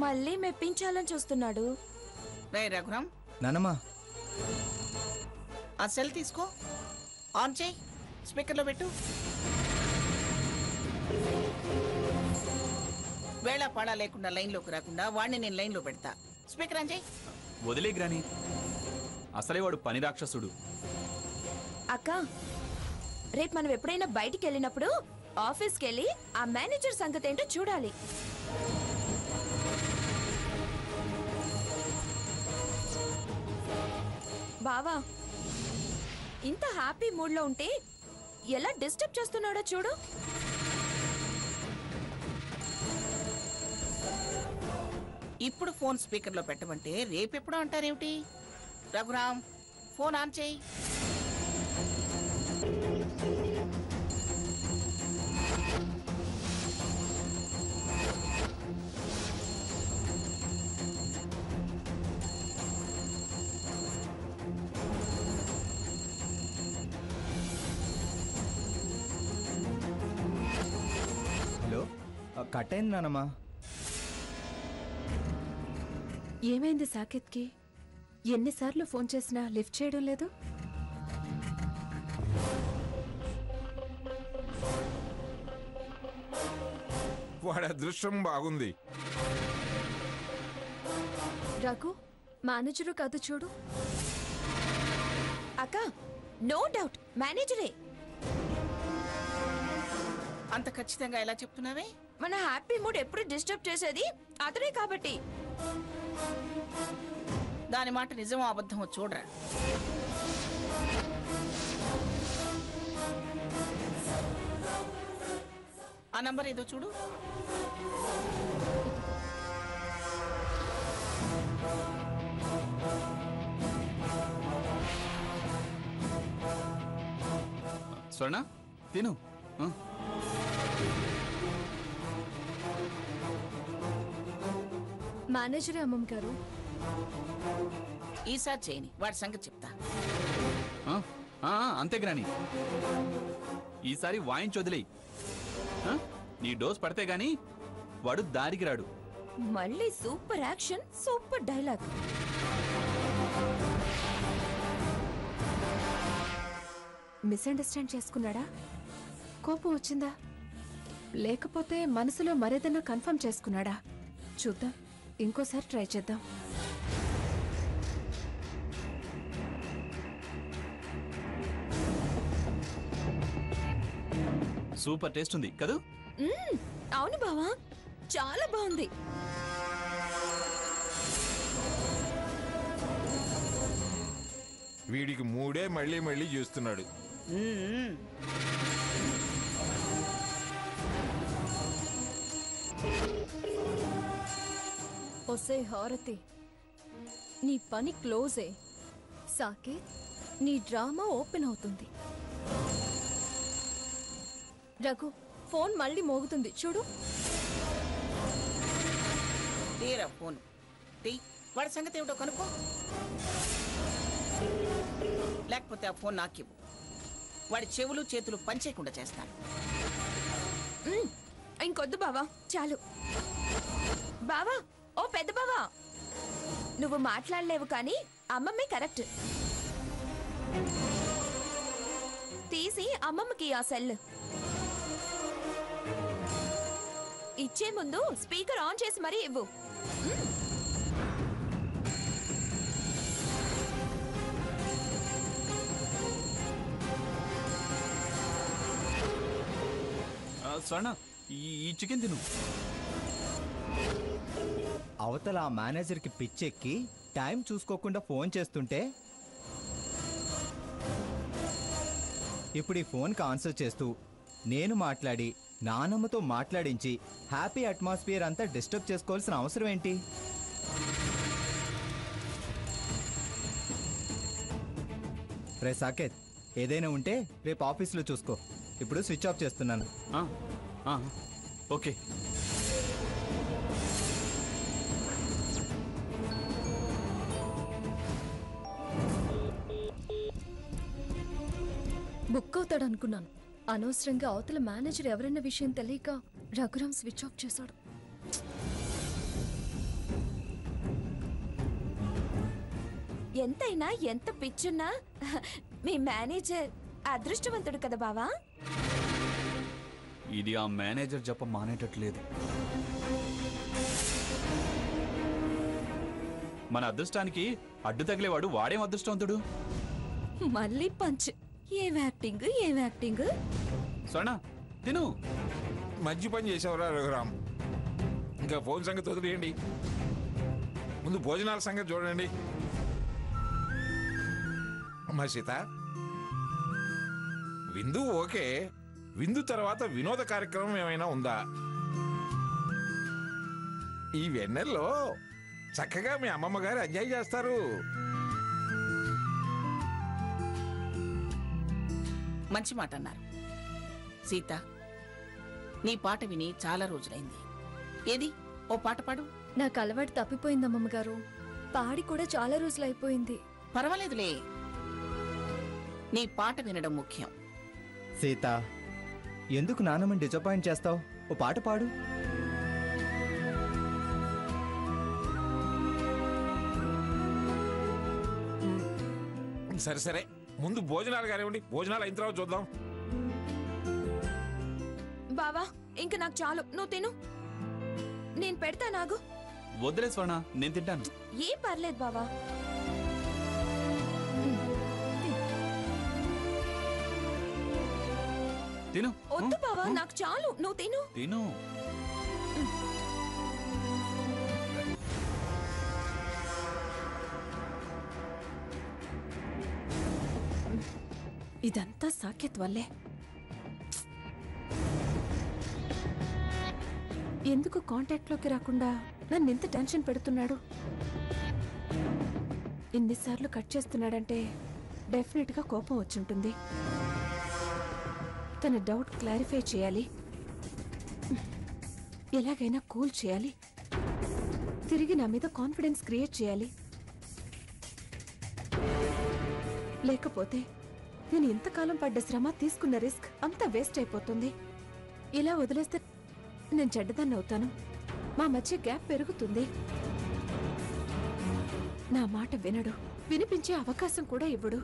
మళ్ళీ మెప్పించాలని చూస్తున్నాడు. రే రఘురామ్, నానమ్మా ఆ సెల్ తీసుకో, ఆన్ చేయి, స్పీకర్లో పెట్టు. వేళ పాడా లేకుండా లైన్లోకి రాకుండా వాడిని నేను లైన్లో పెడతా. స్పీకర్ ఆన్ చేయి. వదిలే గ్రాని, అసలే వాడు పని రాక్షసుడు. అక్క, రేపు మనం ఎప్పుడైనా బయటికి వెళ్ళినప్పుడు ఆఫీస్కి వెళ్ళి ఆ మేనేజర్ సంగతి ఏంటో చూడాలి. బావా, ఇంత హ్యాపీ మూడ్ లో ఉంటే ఎలా డిస్టర్బ్ చేస్తున్నాడో చూడు. ఇప్పుడు ఫోన్ స్పీకర్లో పెట్టమంటే రేపెప్పుడో అంటారేమిటి? రఘురామ్, ఫోన్ ఆన్ చేయి. హలో, కట్ అయింది నానమ్మా. ఏమైంది సాకేత్కి? ఎన్నిసార్లు ఫోన్ చేసినా లిఫ్ట్ చేయడం లేదు. వాడి అదృష్టం బాగుంది. రఘు, మేనేజరు కాదు చూడు. అక్క, నో డౌట్ మేనేజరే. అంత ఖచ్చితంగా ఎలా చెప్తున్నావే? మన హ్యాపీ మూడ్ ఎప్పుడు డిస్టర్బ్ చేసేది అతనే కాబట్టి. దాని మాట నిజమో అబద్ధమో చూడరా. ఆ నంబర్ ఏదో చూడు. స్వర్ణ, తిను. మేనేజరే అమ్మమ్మ గారు. ఈసారి చేయని, వాడి సంగతి చెప్తా. అంతే గ్రాని, ఈసారి వాయించొదిలేయి. నీ డోస్ పడితే గాని వాడు దారికి రాడు. మళ్ళీ super action, super dialogue. Misunderstand చేసుకున్నాడా? కోపం వచ్చిందా? లేకపోతే మనసులో మరేదన్నా కన్ఫర్మ్ చేసుకున్నాడా? చూద్దాం, ఇంకోసారి ట్రై చేద్దాం. సూపర్ టేస్ట్ ఉంది కదూ? అవును బావా, చాలా బాగుంది. వీడికి మూడే మళ్ళీ మళ్ళీ చూస్తున్నాడు. ఒసే హారతి, నీ పని క్లోజే. సాకేత్, నీ డ్రామా ఓపెన్ అవుతుంది. రఘు, ఫోన్ మళ్ళీ మోగుతుంది చూడు. తీరా ఫోన్ తీ, వాడి సంగతి ఏమిటో కనుక్కో. లేకపోతే ఆ ఫోన్ నాకివ్వు, వాడి చెవులు చేతులు పనిచేయకుండా చేస్తాను. ఇంకొద్దు బావా, చాలు. బావా, ఓ పెద్ద బావా, నువ్వు మాట్లాడలేవు కానీ అమ్మమ్మే కరెక్ట్. తీసి అమ్మమ్మకి ఆ సెల్ ఇచ్చే ముందు స్పీకర్ ఆన్ చేసి మరీ ఇవ్వు. స్వర్ణ, ఈ చికెన్ తిను. అవతల ఆ మేనేజర్కి పిచ్చెక్కి టైం చూసుకోకుండా ఫోన్ చేస్తుంటే ఇప్పుడు ఈ ఫోన్కి ఆన్సర్ చేస్తూ నేను మాట్లాడి నానమ్మతో మాట్లాడించి హ్యాపీ అట్మాస్ఫియర్ అంతా డిస్టర్బ్ చేసుకోవాల్సిన అవసరం ఏంటి? రే సాకేత్, ఏదైనా ఉంటే రేపు ఆఫీస్లో చూసుకో. ఇప్పుడు స్విచ్ ఆఫ్ చేస్తున్నాను. ఓకే. బుక్ అవుతాడు అనుకున్నాను. అనవసరంగా అవతల మేనేజర్ ఎవరన్న విషయం తెలియక రఘురామ్ స్విచ్ ఆఫ్ చేశాడు. ఎంతైనా ఎంత పిచ్చున్నా మీ మేనేజర్ అదృష్టవంతుడు కదా బావా. ఇది ఆ మేనేజర్ జపం మానేటట్లేదు. మన అదృష్టానికి అడ్డు తగిలేవాడు వాడేం అదృష్టవంతుడు. మళ్ళీ పంచ్. ఏం యాక్టింగ్. స్వర్ణ తిను. మంచి పని చేసావురా రఘురామ్. ఇంకా ఫోన్ సంగతి వదిలేయండి, ముందు భోజనాల సంగతి చూడండి. అమ్మా సీత, విందు ఓకే, విందు తర్వాత వినోద కార్యక్రమం ఏమైనా ఉందా? ఈ వెన్నెల్లో చక్కగా మీ అమ్మమ్మ గారు ఎంజాయ్ చేస్తారు. మంచి మాట అన్నారు. సీత, నీ పాట విని చాలా రోజులైంది. ఏది ఓ పాట పాడు. నాకు అలవాటు తప్పిపోయింది అమ్మమ్మగారు. పాడి కూడా చాలా రోజులైపోయింది. పర్వాలేదులే, నీ పాట వినడం ముఖ్యం. సీత, ఎందుకు నాన్నమ్మని డిసప్పాయింట్ చేస్తావు? ఓ పాట పాడు. సరే సరే, ముందు భోజనాలు కానివ్వండి, భోజనాలు అయిన తర్వాత చూద్దాం. బావా ఇంక నాకు చాలు, నువ్వు తిను. నేను పెడతా నాగు. వదిలే స్వర్ణ, నేను తింటాను. ఏం పర్లేదు బావా. తిను. వద్దు బావా, నాకు చాలు, నువ్వు తిను. తిను. ఇదంతా సాకేత్ వల్లే. ఎందుకు కాంటాక్ట్లోకి రాకుండా నన్ను ఎంత టెన్షన్ పెడుతున్నాడు? ఇన్నిసార్లు కట్ చేస్తున్నాడంటే డెఫినెట్గా కోపం వచ్చుంటుంది. తన డౌట్ క్లారిఫై చేయాలి, ఎలాగైనా కూల్ చేయాలి, తిరిగి నా మీద కాన్ఫిడెన్స్ క్రియేట్ చేయాలి. లేకపోతే నేను ఇంతకాలం పడ్డ శ్రమ, తీసుకున్న రిస్క్ అంతా వేస్ట్ అయిపోతుంది. ఇలా వదిలేస్తే నేను చెడ్డదాన్ని అవుతాను, మా మధ్య గ్యాప్ పెరుగుతుంది. నా మాట వినడు, వినిపించే అవకాశం కూడా ఇవ్వడు.